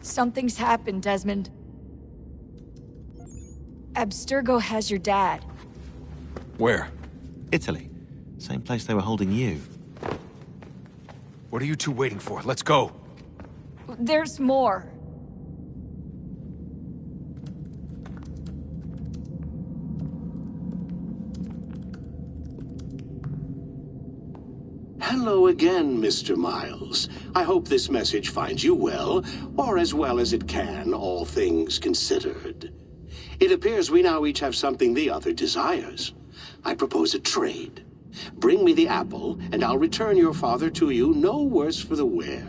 Something's happened, Desmond. Abstergo has your dad. Where? Italy. Same place they were holding you. What are you two waiting for? Let's go! There's more. Hello again, Mr. Miles. I hope this message finds you well, or as well as it can, all things considered. It appears we now each have something the other desires. I propose a trade. Bring me the apple, and I'll return your father to you no worse for the wear.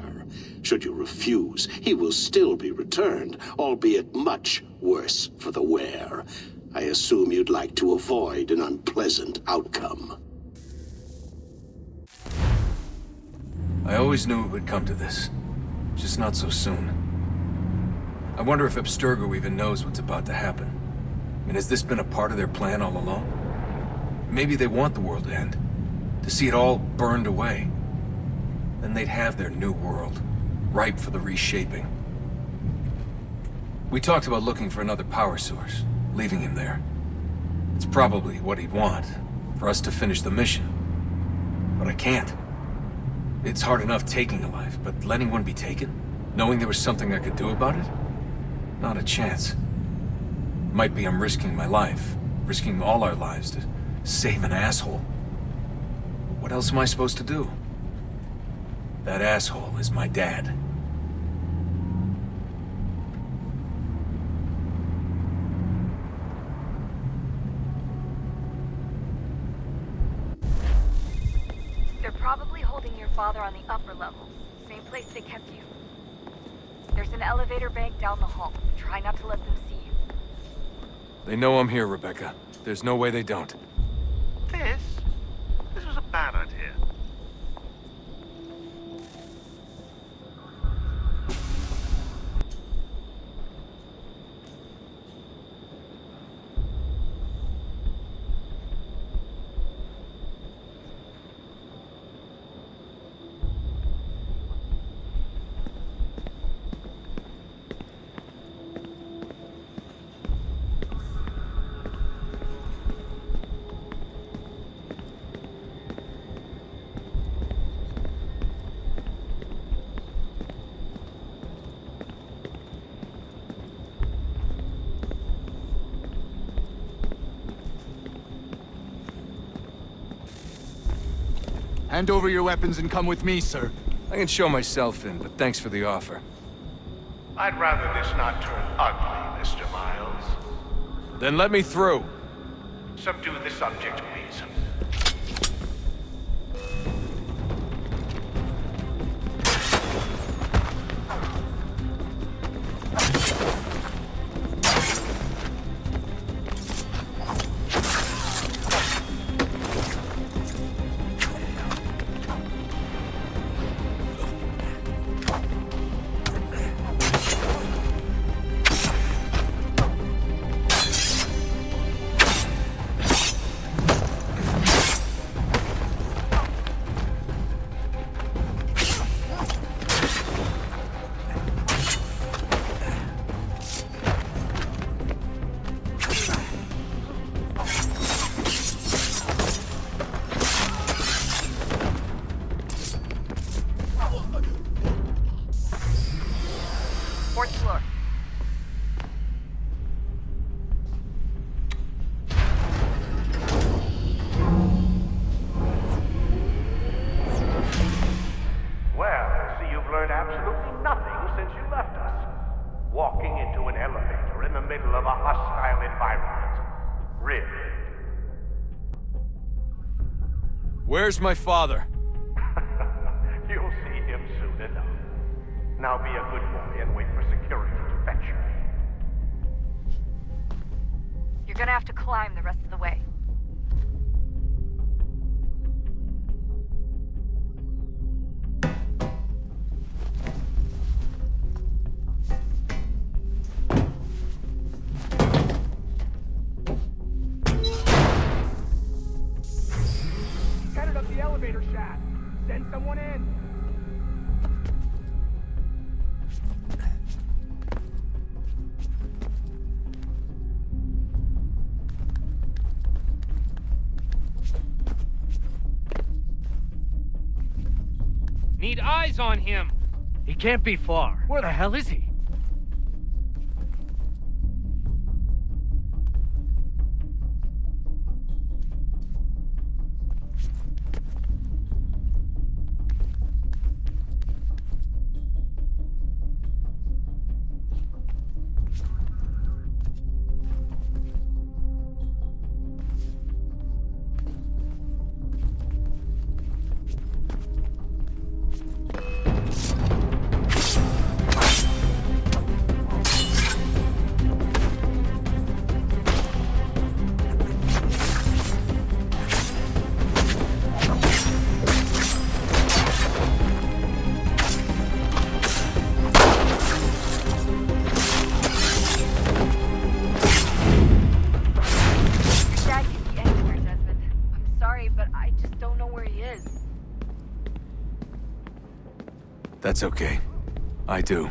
Should you refuse, he will still be returned, albeit much worse for the wear. I assume you'd like to avoid an unpleasant outcome. I always knew it would come to this. Just not so soon. I wonder if Abstergo even knows what's about to happen. I mean, has this been a part of their plan all along? Maybe they want the world to end. To see it all burned away. Then they'd have their new world, ripe for the reshaping. We talked about looking for another power source, leaving him there. It's probably what he'd want, for us to finish the mission. But I can't. It's hard enough taking a life, but letting one be taken? Knowing there was something I could do about it? Not a chance. Might be I'm risking my life, risking all our lives to save an asshole. What else am I supposed to do? That asshole is my dad. They're probably holding your father on the upper levels. Same place they kept you. There's an elevator bank down the hall. Try not to let them see you. They know I'm here, Rebecca. There's no way they don't. This was a bad idea. Hand over your weapons and come with me, sir. I can show myself in, but thanks for the offer. I'd rather this not turn ugly, Mr. Miles. Then let me through. Subdue the subject, please. Fourth floor. Well, I see you've learned absolutely nothing since you left us. Walking into an elevator in the middle of a hostile environment. Really? Where's my father? You'll see him soon enough. Now be a good boy and wait for security to fetch you. You're gonna have to climb the rest of the way. Headed up the elevator shaft. Send someone in. need eyes on him. He can't be far. Where the hell is he? That's okay. I do.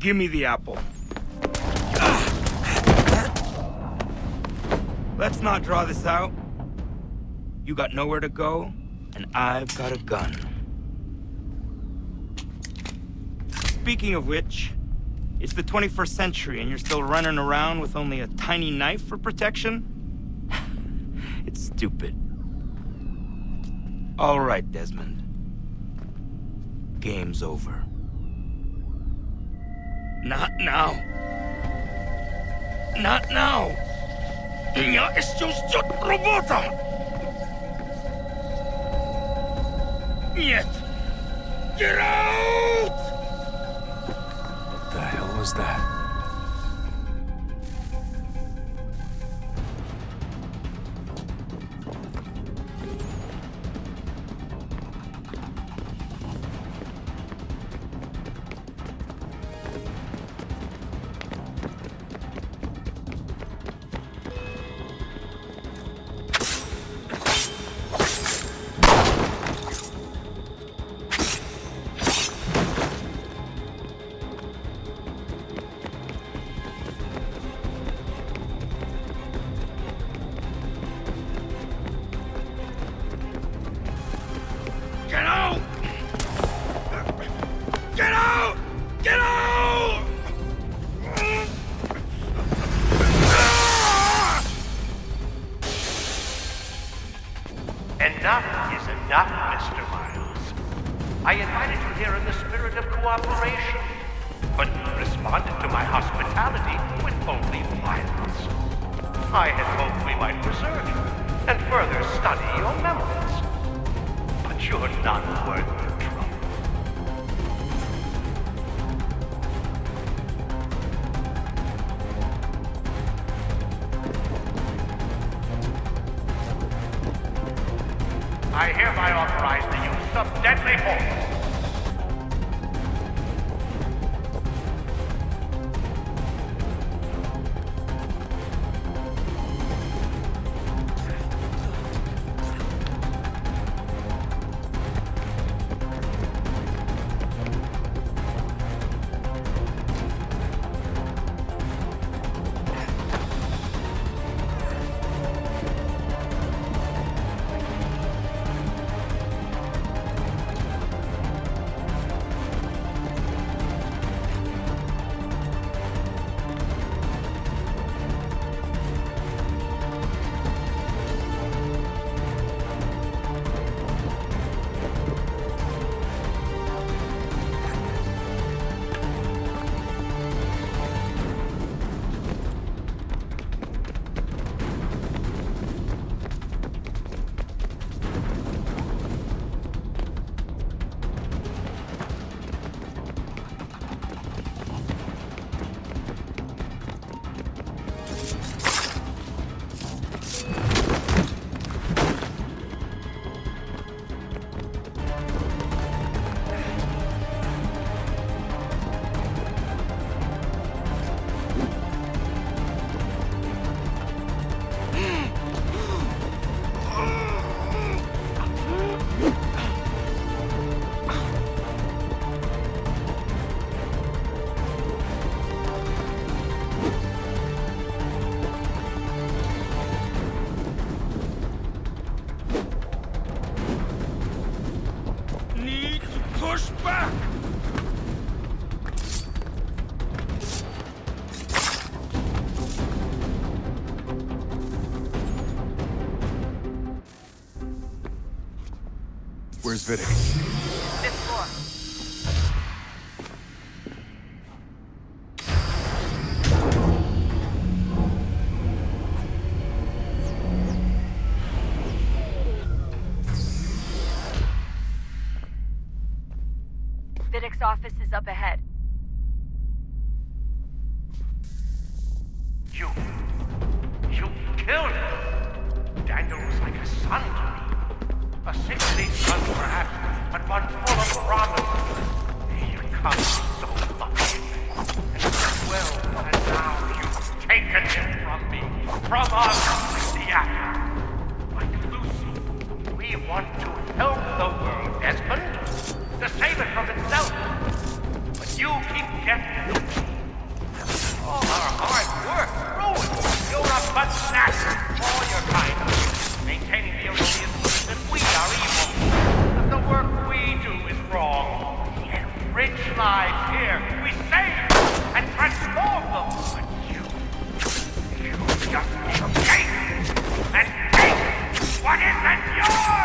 Give me the apple. Let's not draw this out. You got nowhere to go, and I've got a gun. Speaking of which, it's the 21st century and you're still running around with only a tiny knife for protection? It's stupid. All right, Desmond. Game's over. Not now. Not now. Я еще ждет работа. Нет. Get out! What the hell was that? Enough is enough, Mr. Miles. I invited you here in the spirit of cooperation, but you responded to my hospitality with only violence. I had hoped we might preserve you and further study your memories. But you're not worth the trouble. I hereby deadly force. Push back! Where's Vidic? Fifth floor. Vidic's office is up ahead. You killed him. Daniel was like a son to me. A sickly son, perhaps, but one full of promise. You come so much. And well, and now you've taken him from me. From us, the actor. Like Lucy, we want to help the world, Desmond. To save it from itself. But you keep getting it. All our hard work ruined. You're a butt snack. All your kind of maintaining the illusion that we are evil. That the work we do is wrong. Rich lives here. We save and transform them. But you just take and take what isn't yours.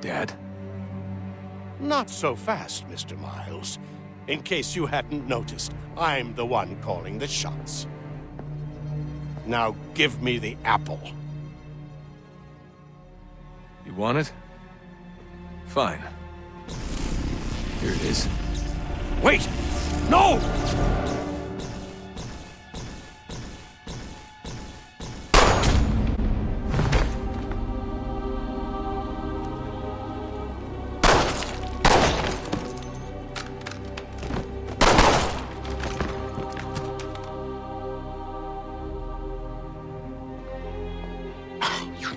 Dad? Not so fast, Mr. Miles. In case you hadn't noticed, I'm the one calling the shots. Now give me the apple. You want it? Fine. Here it is. Wait! No!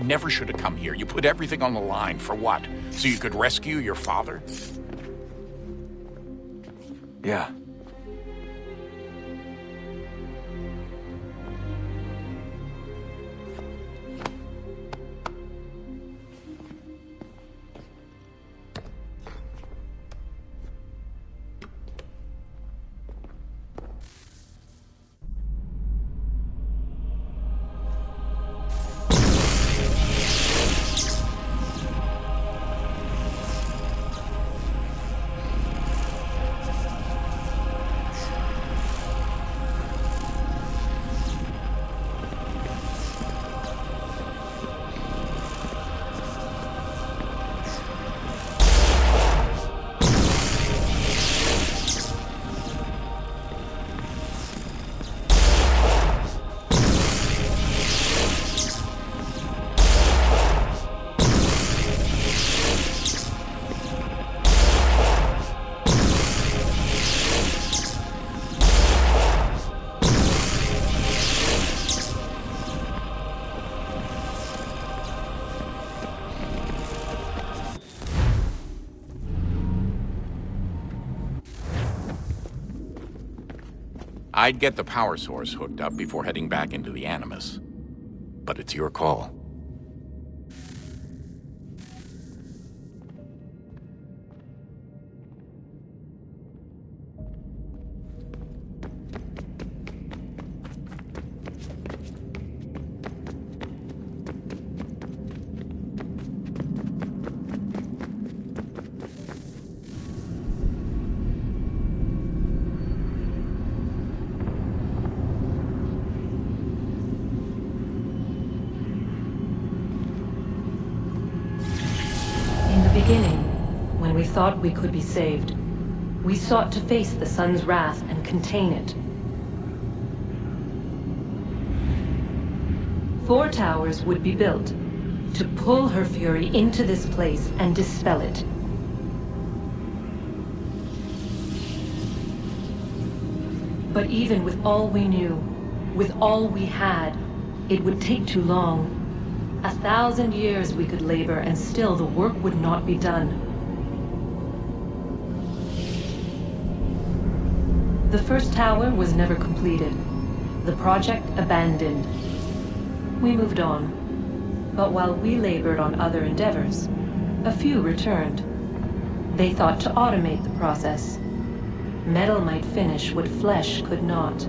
never should have come here. You put everything on the line. For what? So you could rescue your father? Yeah. I'd get the power source hooked up before heading back into the Animus. But it's your call. When we thought we could be saved, we sought to face the sun's wrath and contain it. 4 towers would be built to pull her fury into this place and dispel it. But even with all we knew, with all we had, it would take too long. 1,000 years we could labor and still the work would not be done. The first tower was never completed. The project abandoned. We moved on. But while we labored on other endeavors, a few returned. They thought to automate the process. Metal might finish what flesh could not.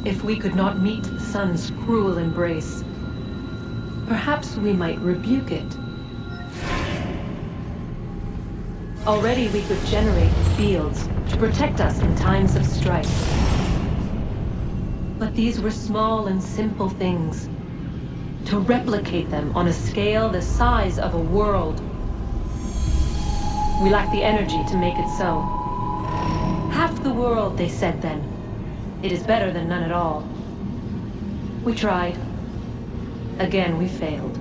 If we could not meet the sun's cruel embrace, perhaps we might rebuke it. Already we could generate fields to protect us in times of strife. But these were small and simple things. To replicate them on a scale the size of a world. We lack the energy to make it so. Half the world, they said then. It is better than none at all. We tried. Again, we failed.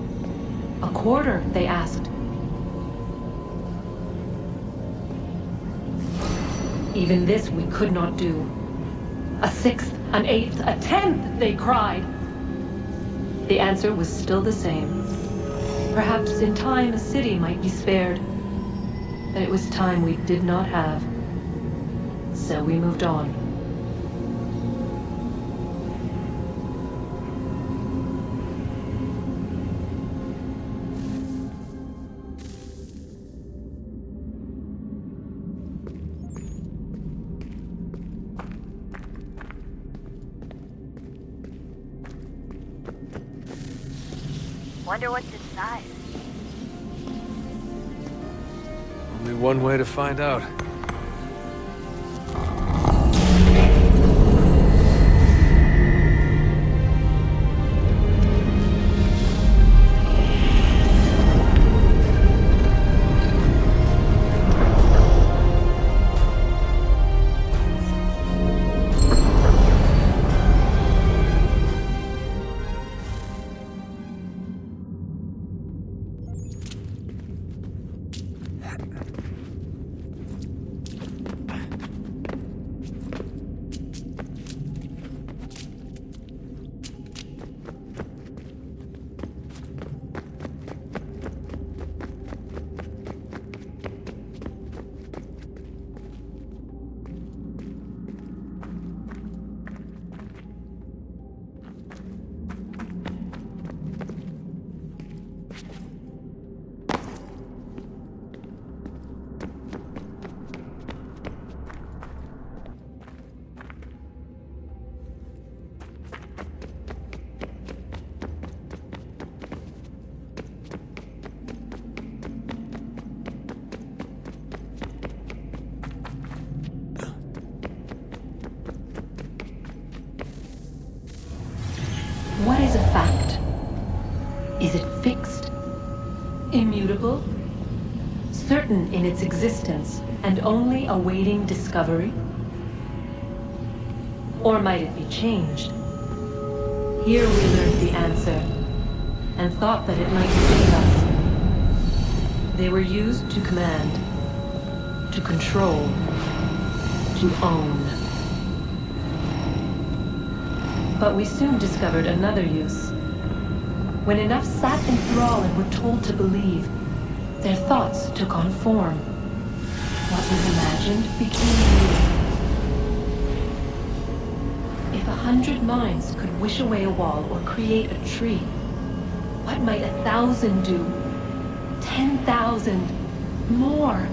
A quarter, they asked. Even this we could not do. A 6th, an 8th, a 10th, they cried. The answer was still the same. Perhaps in time a city might be spared. But it was time we did not have. So we moved on. Wonder what's inside. Only one way to find out. What is a fact? Is it fixed? Immutable? Certain in its existence and only awaiting discovery? Or might it be changed? Here we learned the answer, and thought that it might save us. They were used to command, to control, to own. But we soon discovered another use. When enough sat in thrall and were told to believe, their thoughts took on form. What was imagined became real. If 100 minds could wish away a wall or create a tree, what might 1,000 do? 10,000? More?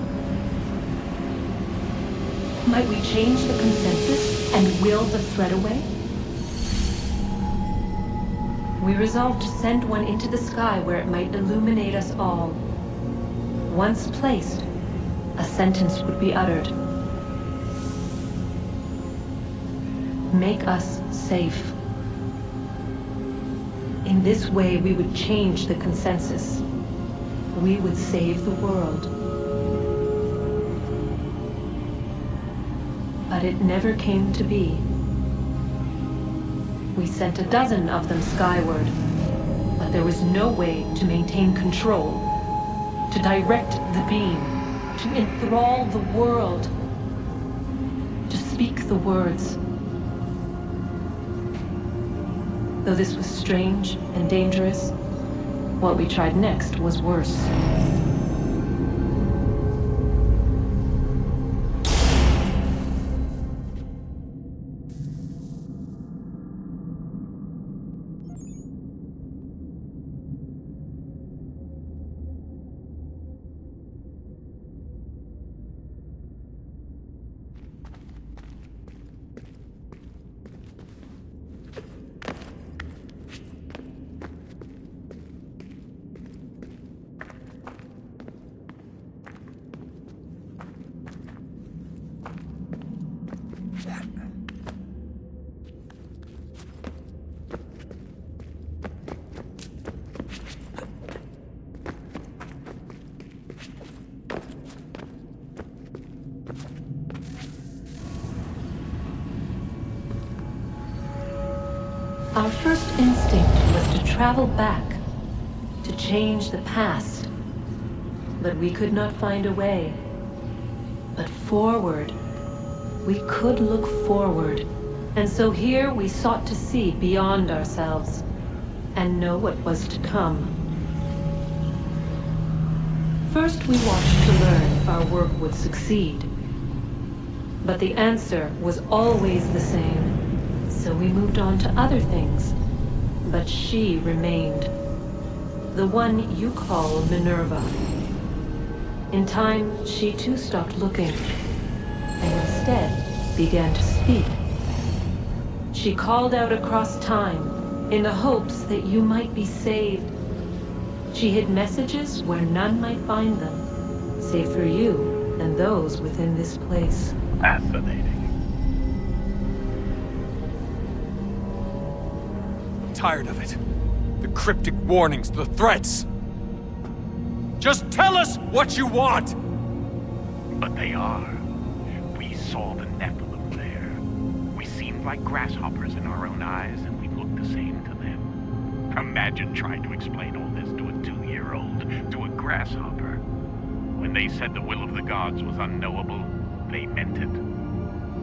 Might we change the consensus and will the threat away? We resolved to send one into the sky where it might illuminate us all. Once placed, a sentence would be uttered. Make us safe. In this way, we would change the consensus. We would save the world. But it never came to be. We sent a dozen of them skyward, but there was no way to maintain control, to direct the beam, to enthrall the world, to speak the words. Though this was strange and dangerous, what we tried next was worse. Our first instinct was to travel back, to change the past. But we could not find a way. But forward, we could look forward. And so here we sought to see beyond ourselves, and know what was to come. First we watched to learn if our work would succeed. But the answer was always the same. So we moved on to other things, but she remained. The one you call Minerva. In time, she too stopped looking, and instead began to speak. She called out across time, in the hopes that you might be saved, She hid messages where none might find them, save for you and those within this place. Fascinating. Tired of it. The cryptic warnings, the threats. Just tell us what you want! But they are. We saw the Nephilim there. We seemed like grasshoppers in our own eyes, and we looked the same to them. Imagine trying to explain all this to a 2-year-old, to a grasshopper. When they said the will of the gods was unknowable, they meant it.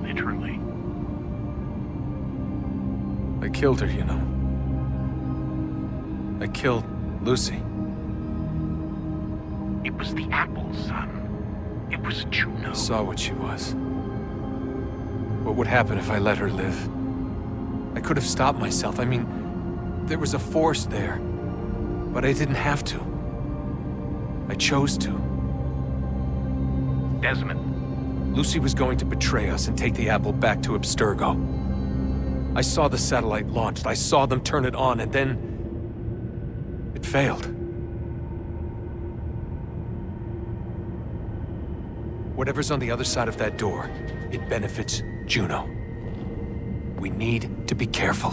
Literally. I killed her, you know. I killed Lucy. It was the apple, son. It was Juno. I saw what she was. What would happen if I let her live? I could have stopped myself. I mean, there was a force there. But I didn't have to. I chose to. Desmond. Lucy was going to betray us and take the apple back to Abstergo. I saw the satellite launched. I saw them turn it on, and then... it failed. Whatever's on the other side of that door, it benefits Juno. We need to be careful.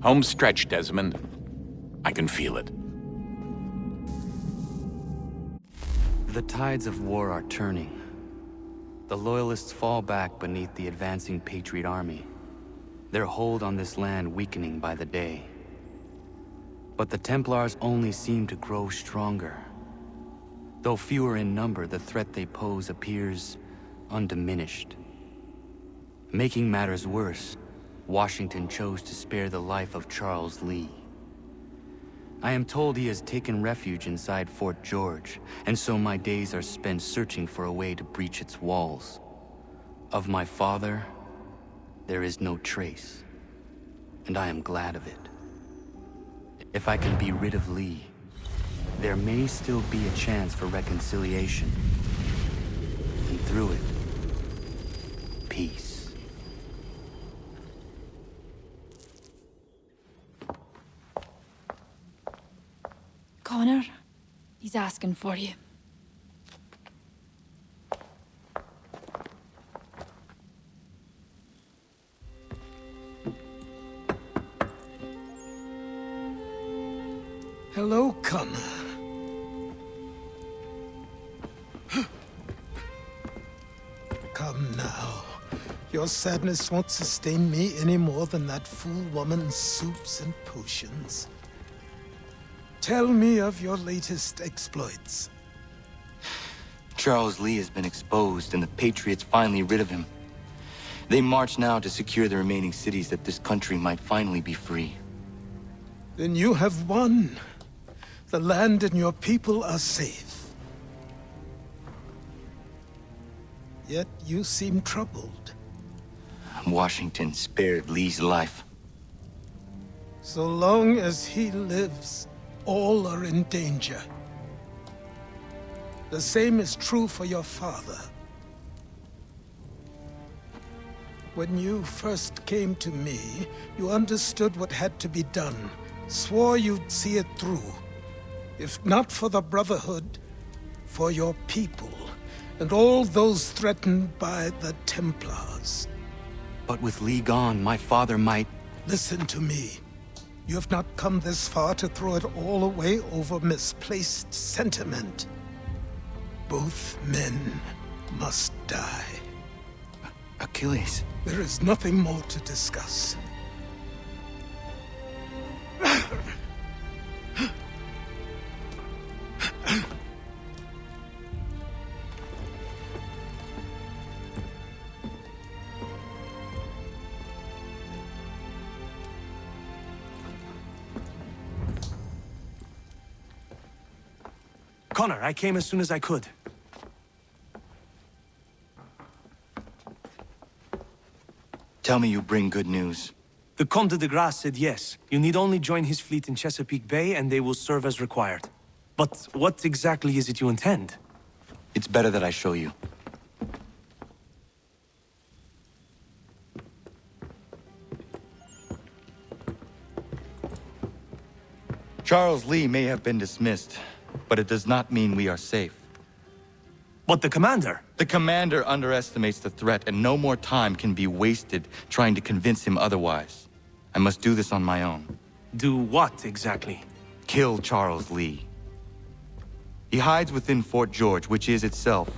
Home stretch, Desmond. I can feel it. The tides of war are turning. The Loyalists fall back beneath the advancing Patriot army, their hold on this land weakening by the day. But the Templars only seem to grow stronger. Though fewer in number, the threat they pose appears undiminished. Making matters worse, Washington chose to spare the life of Charles Lee. I am told he has taken refuge inside Fort George, and so my days are spent searching for a way to breach its walls. Of my father, there is no trace, and I am glad of it. If I can be rid of Lee, there may still be a chance for reconciliation. And through it, peace. Connor, he's asking for you. Hello, Connor. Come now. Your sadness won't sustain me any more than that fool woman's soups and potions. Tell me of your latest exploits. Charles Lee has been exposed, and the Patriots finally rid of him. They march now to secure the remaining cities that this country might finally be free. Then you have won. The land and your people are safe. Yet you seem troubled. Washington spared Lee's life. So long as he lives, all are in danger. The same is true for your father. When you first came to me, you understood what had to be done, swore you'd see it through. If not for the Brotherhood, for your people, and all those threatened by the Templars. But with Lee gone, my father might... Listen to me. You have not come this far to throw it all away over misplaced sentiment. Both men must die. Achilles. There is nothing more to discuss. Connor, I came as soon as I could. Tell me you bring good news. The Comte de Grasse said yes. You need only join his fleet in Chesapeake Bay and they will serve as required. But what exactly is it you intend? It's better that I show you. Charles Lee may have been dismissed, but it does not mean we are safe. But the commander? The commander underestimates the threat, and no more time can be wasted trying to convince him otherwise. I must do this on my own. Do what, exactly? Kill Charles Lee. He hides within Fort George, which is itself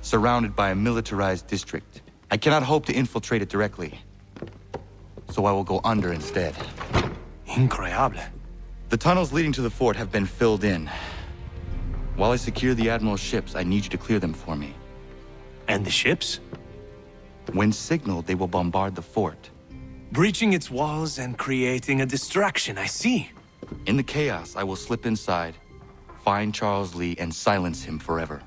surrounded by a militarized district. I cannot hope to infiltrate it directly, so I will go under instead. Incroyable. The tunnels leading to the fort have been filled in. While I secure the Admiral's ships, I need you to clear them for me. And the ships? When signaled, they will bombard the fort. Breaching its walls and creating a distraction, I see. In the chaos, I will slip inside, find Charles Lee, and silence him forever.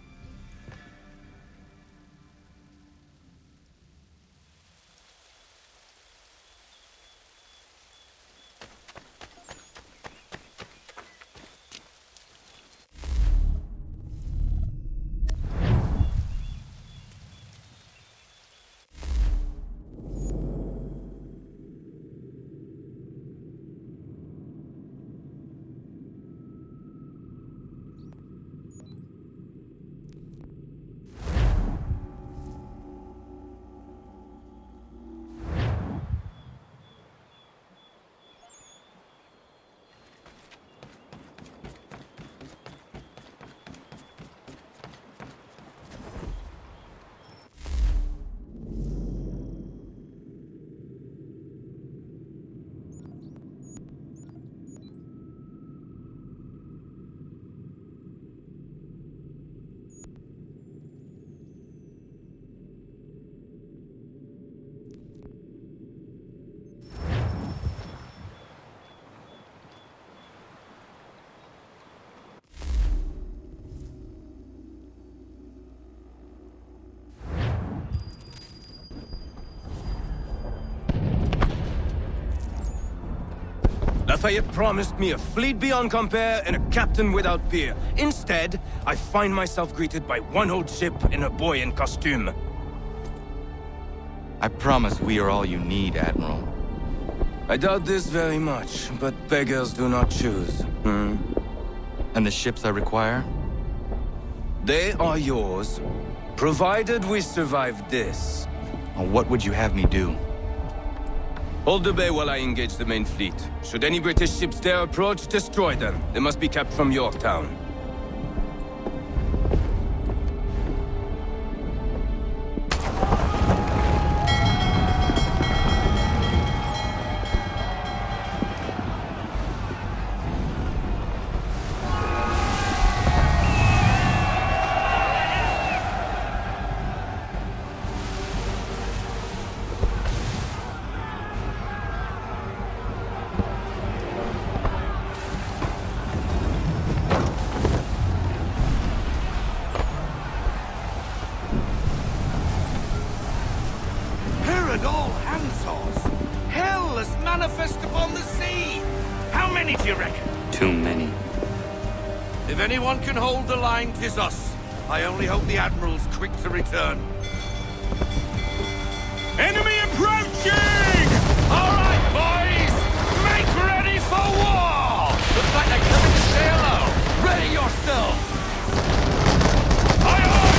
Lafayette promised me a fleet beyond compare and a captain without peer. Instead, I find myself greeted by one old ship and a boy in costume. I promise we are all you need, Admiral. I doubt this very much, but beggars do not choose. And the ships I require? They are yours, provided we survive this. What would you have me do? Hold the bay while I engage the main fleet. Should any British ships dare approach, destroy them. They must be kept from Yorktown. anyone can hold the line, 'tis us. I only hope the Admiral's quick to return. Enemy approaching! All right, boys! Make ready for war! Looks like they're coming to say hello. Ready yourselves! Aye, aye!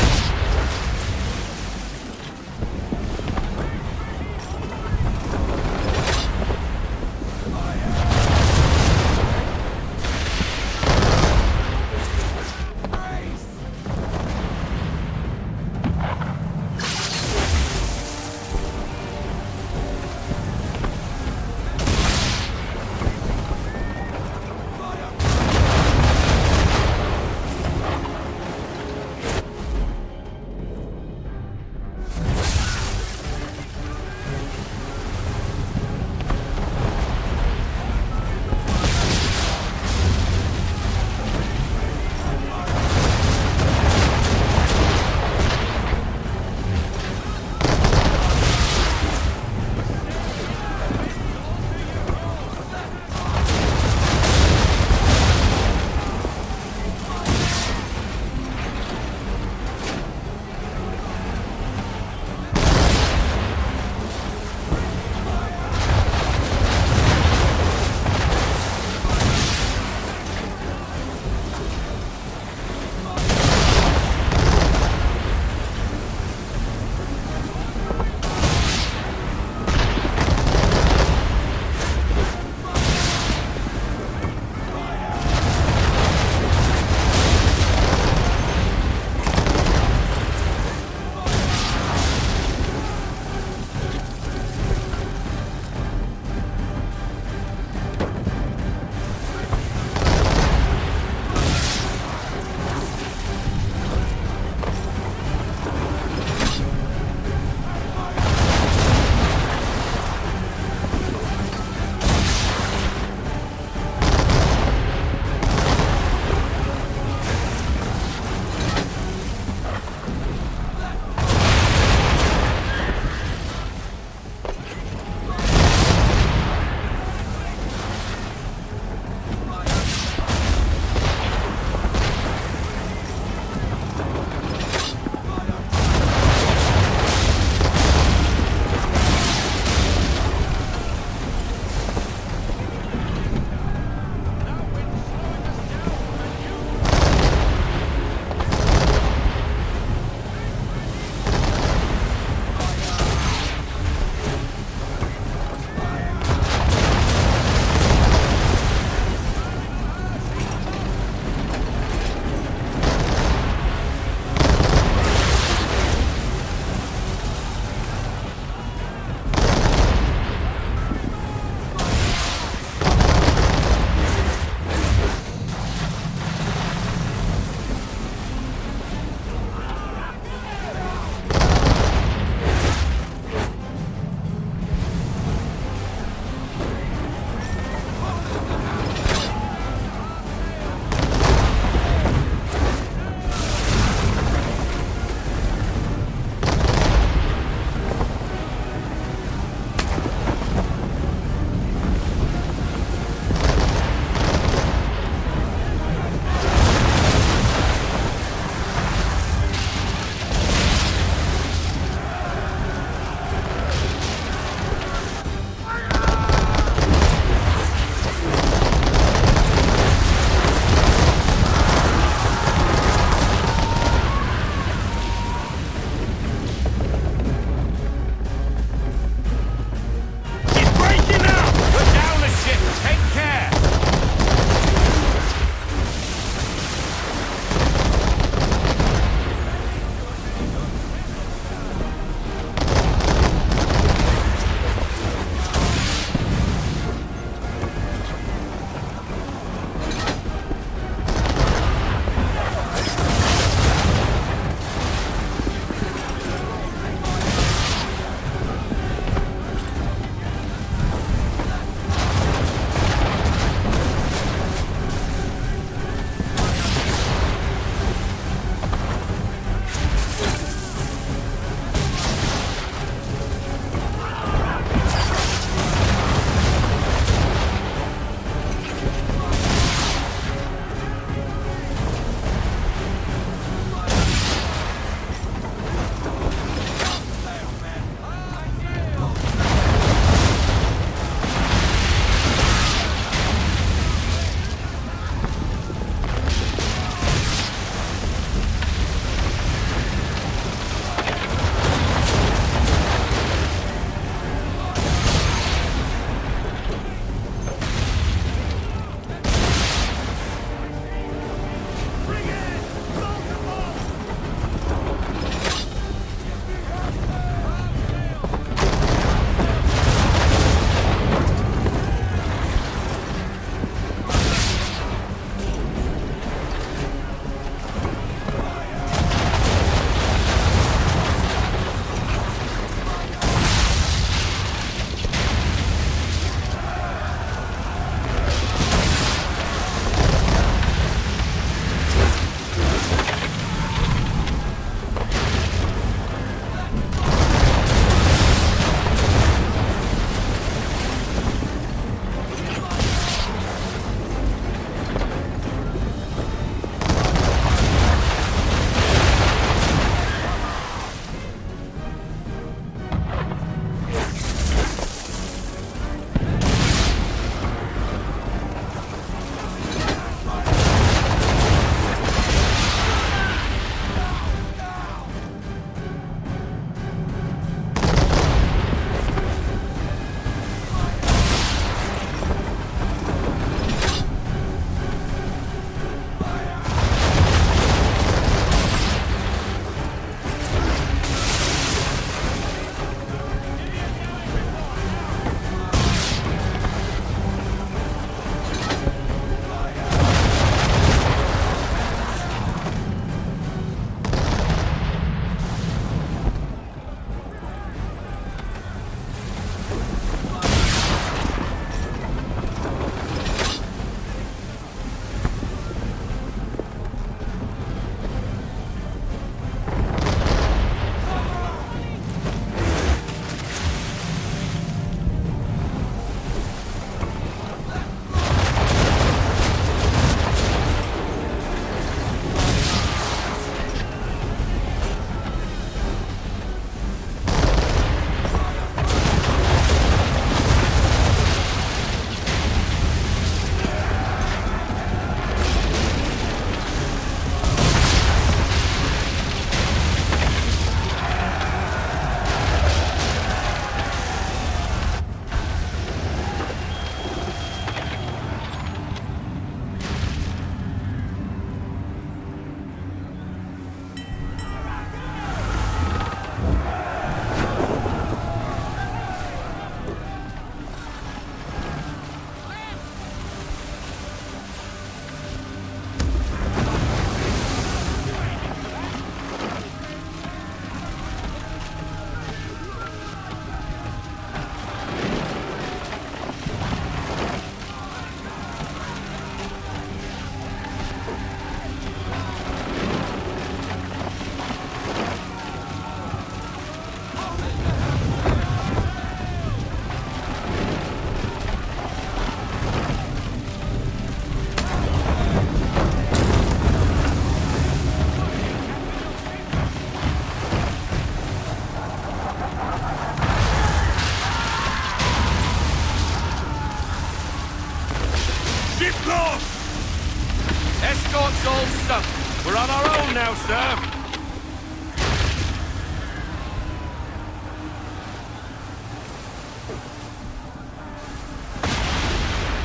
now, sir.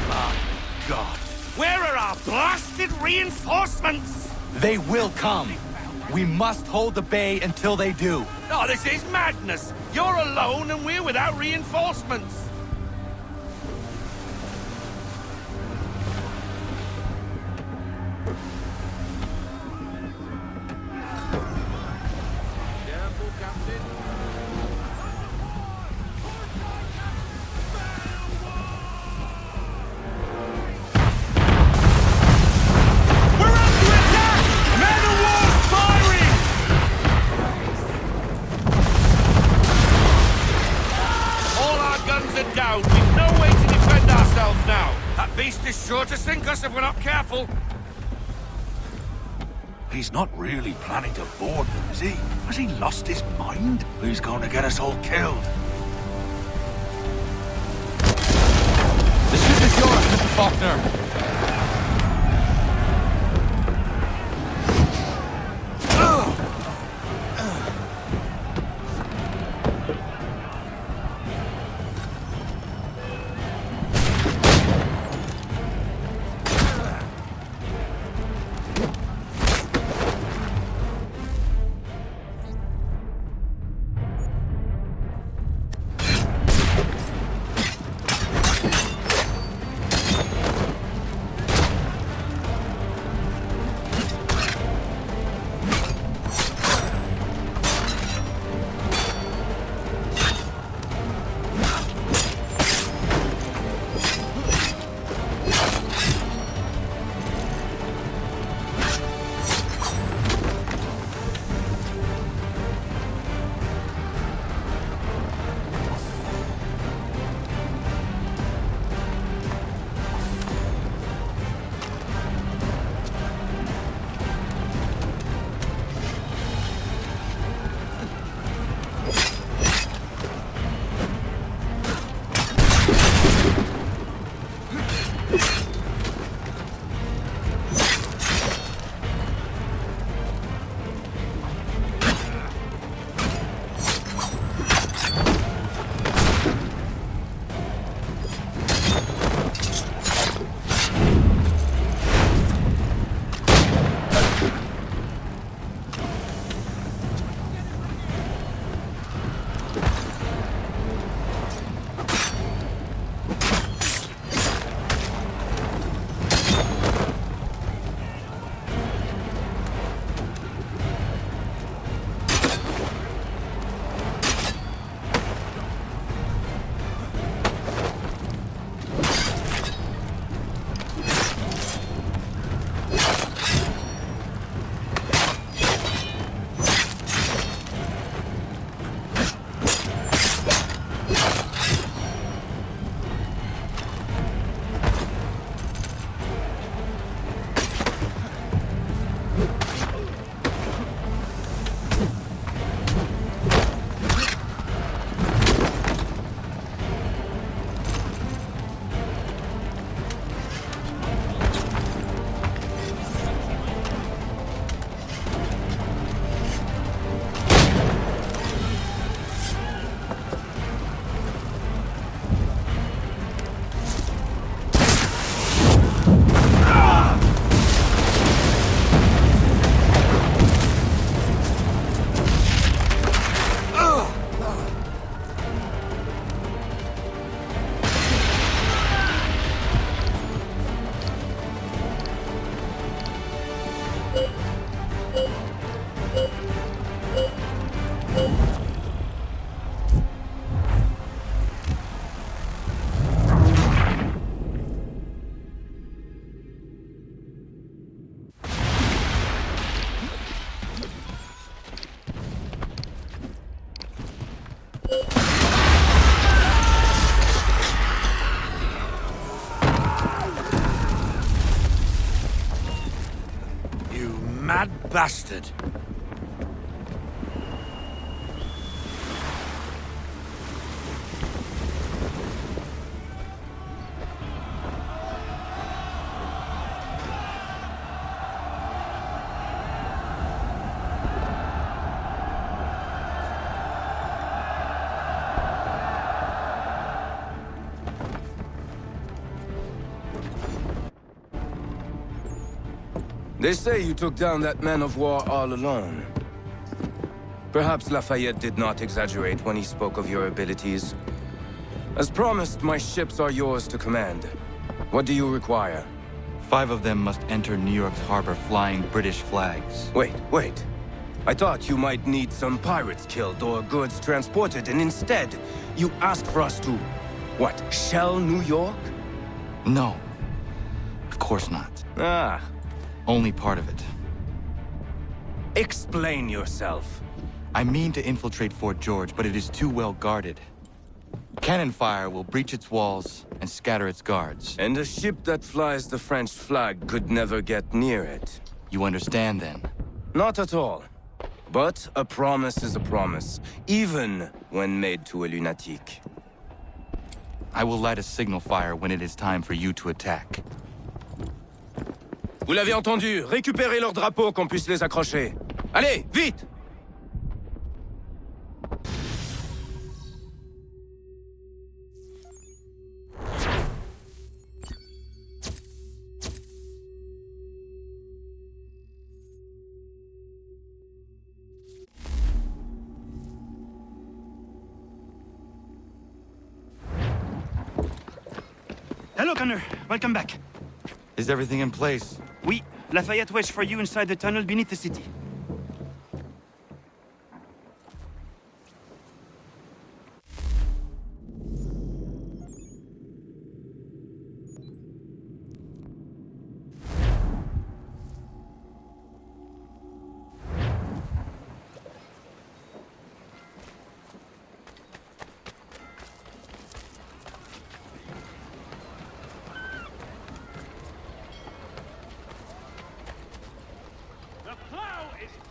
My God. Where are our blasted reinforcements? They will come. We must hold the bay until they do. Oh, this is madness. You're alone and we're without reinforcements. Down. We've no way to defend ourselves now. That beast is sure to sink us if we're not careful. He's not really planning to board them, is he? Has he lost his mind? He's going to get us all killed. The ship is yours, Mr. Faulkner. Mad bastard. They say you took down that man of war all alone. Perhaps Lafayette did not exaggerate when he spoke of your abilities. As promised, my ships are yours to command. What do you require? 5 of them must enter New York's harbor flying British flags. Wait. I thought you might need some pirates killed or goods transported, and instead, you asked for us to... what, shell New York? No. Of course not. Ah. Only part of it. Explain yourself. I mean to infiltrate Fort George, but it is too well guarded. Cannon fire will breach its walls and scatter its guards. And a ship that flies the French flag could never get near it. You understand, then? Not at all. But a promise is a promise, even when made to a lunatic. I will light a signal fire when it is time for you to attack. Vous l'avez entendu, récupérez leurs drapeaux qu'on puisse les accrocher. Allez, vite! Hello, Connor. Welcome back. Is everything in place? Oui. Lafayette waits for you inside the tunnel beneath the city.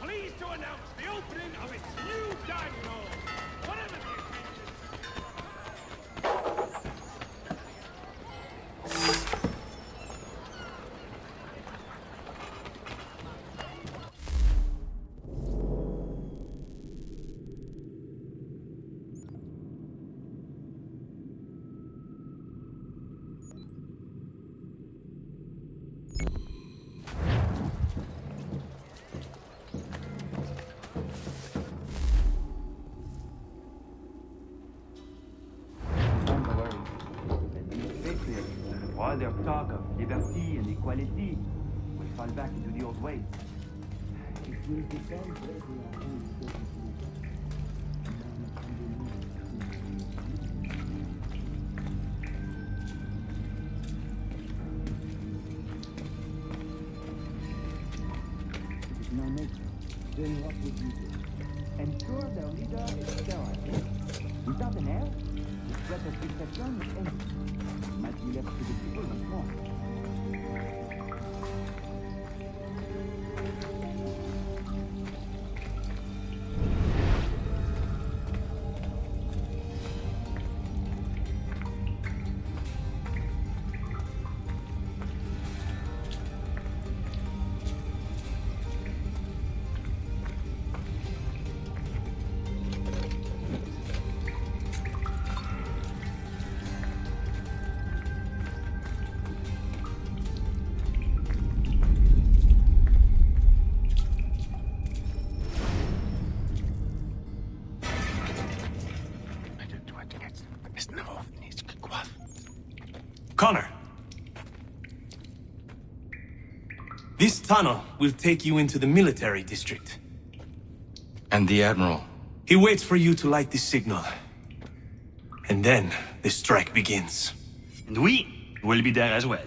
Pleased to announce the opening of its new dining hall. Whatever the All their talk of liberty and equality will fall back into the old ways. It will depend where they are going. It is no nature. Then what would you do? Ensure their leader is sterile. Without an heir, the threat of deception is ended. Might be left to the people once more. Connor. This tunnel will take you into the military district. And the Admiral? He waits for you to light the signal. And then the strike begins. And we will be there as well.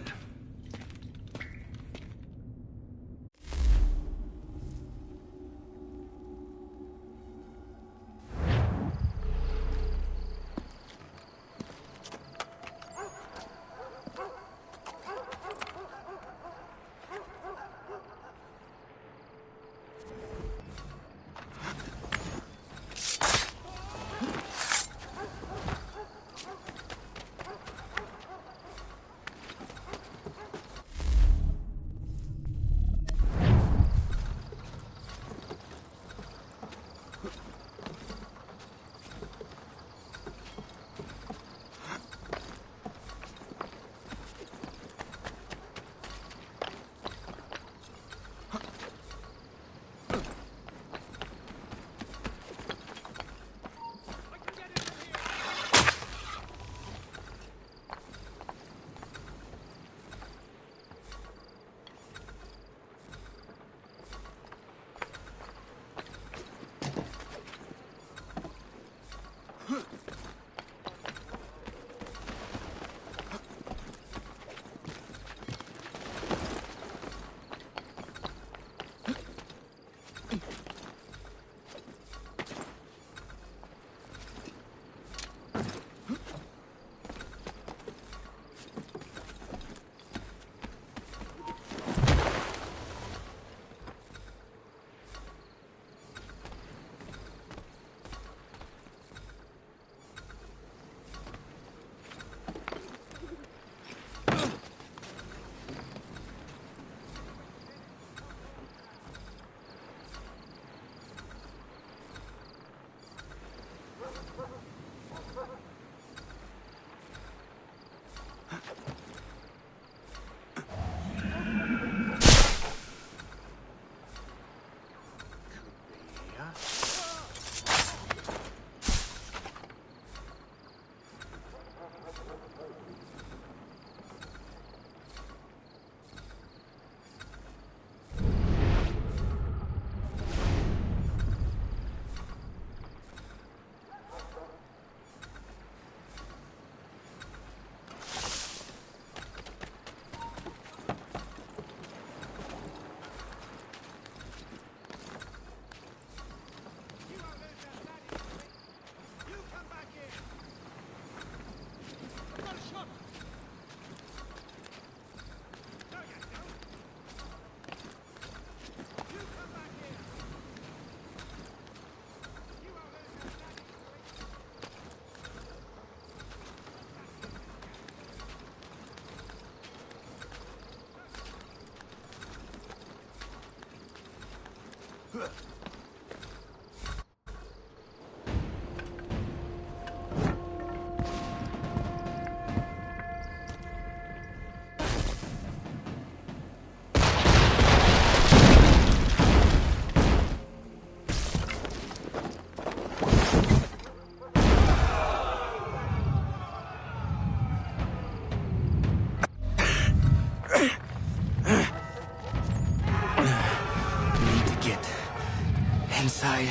Inside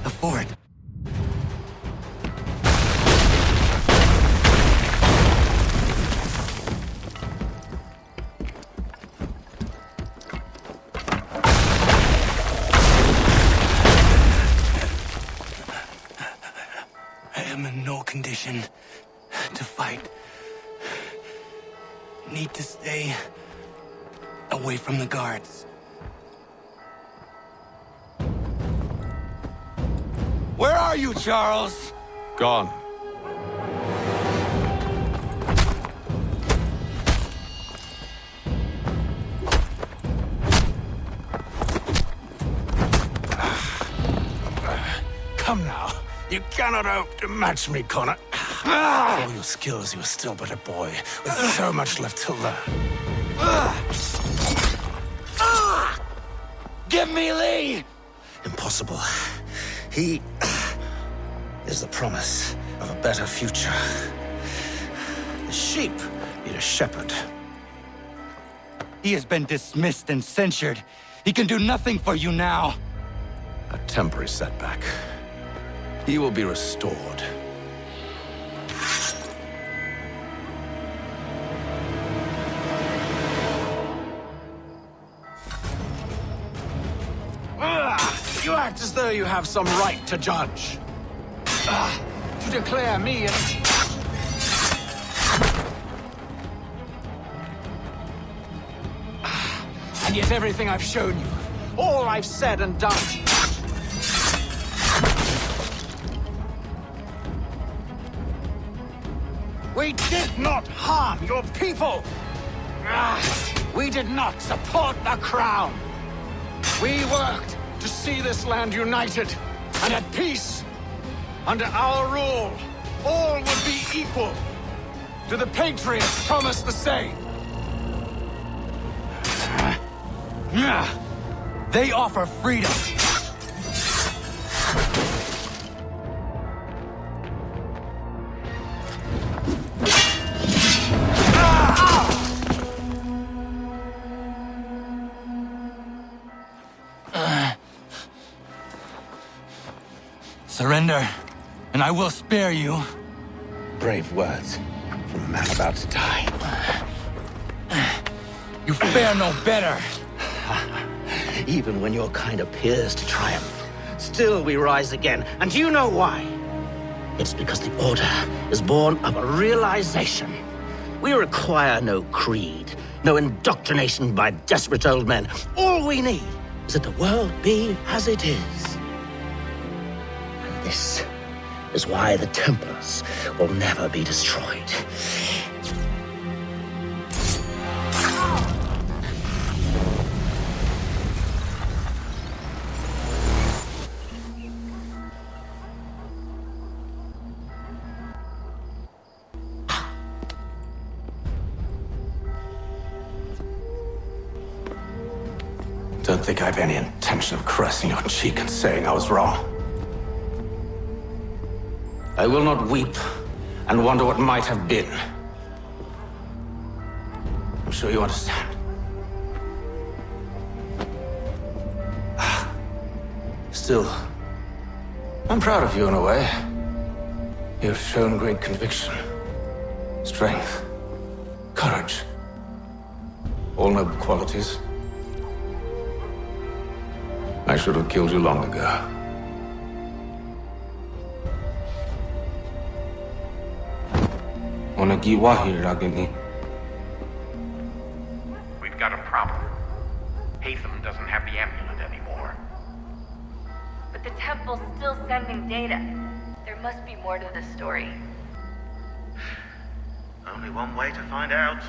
the fort. I am in no condition to fight. Need to stay away from the guards. Where are you, Charles? Gone. Come now. You cannot hope to match me, Connor. For all your skills, you are still but a boy, with so much left to learn. Give me Lee! Impossible. He is the promise of a better future. The sheep need a shepherd. He has been dismissed and censured. He can do nothing for you now. A temporary setback. He will be restored. You act as though you have some right to judge. To declare me and yet everything I've shown you, all I've said and done. We did not harm your people. We did not support the crown. We worked to see this land united and at peace. Under our rule, all would be equal. Do the Patriots promise the same? They offer freedom. Surrender, and I will spare you. Brave words from a man about to die. You fare no better. Even when your kind appears to triumph, still we rise again. And do you know why? It's because the Order is born of a realization. We require no creed, no indoctrination by desperate old men. All we need is that the world be as it is. And this is why the Templars will never be destroyed. Don't think I have any intention of caressing your cheek and saying I was wrong. I will not weep and wonder what might have been. I'm sure you understand. Still, I'm proud of you in a way. You have shown great conviction, strength, courage. All noble qualities. I should have killed you long ago. We've got a problem. Haytham doesn't have the amulet anymore. But the temple's still sending data. There must be more to this story. Only one way to find out.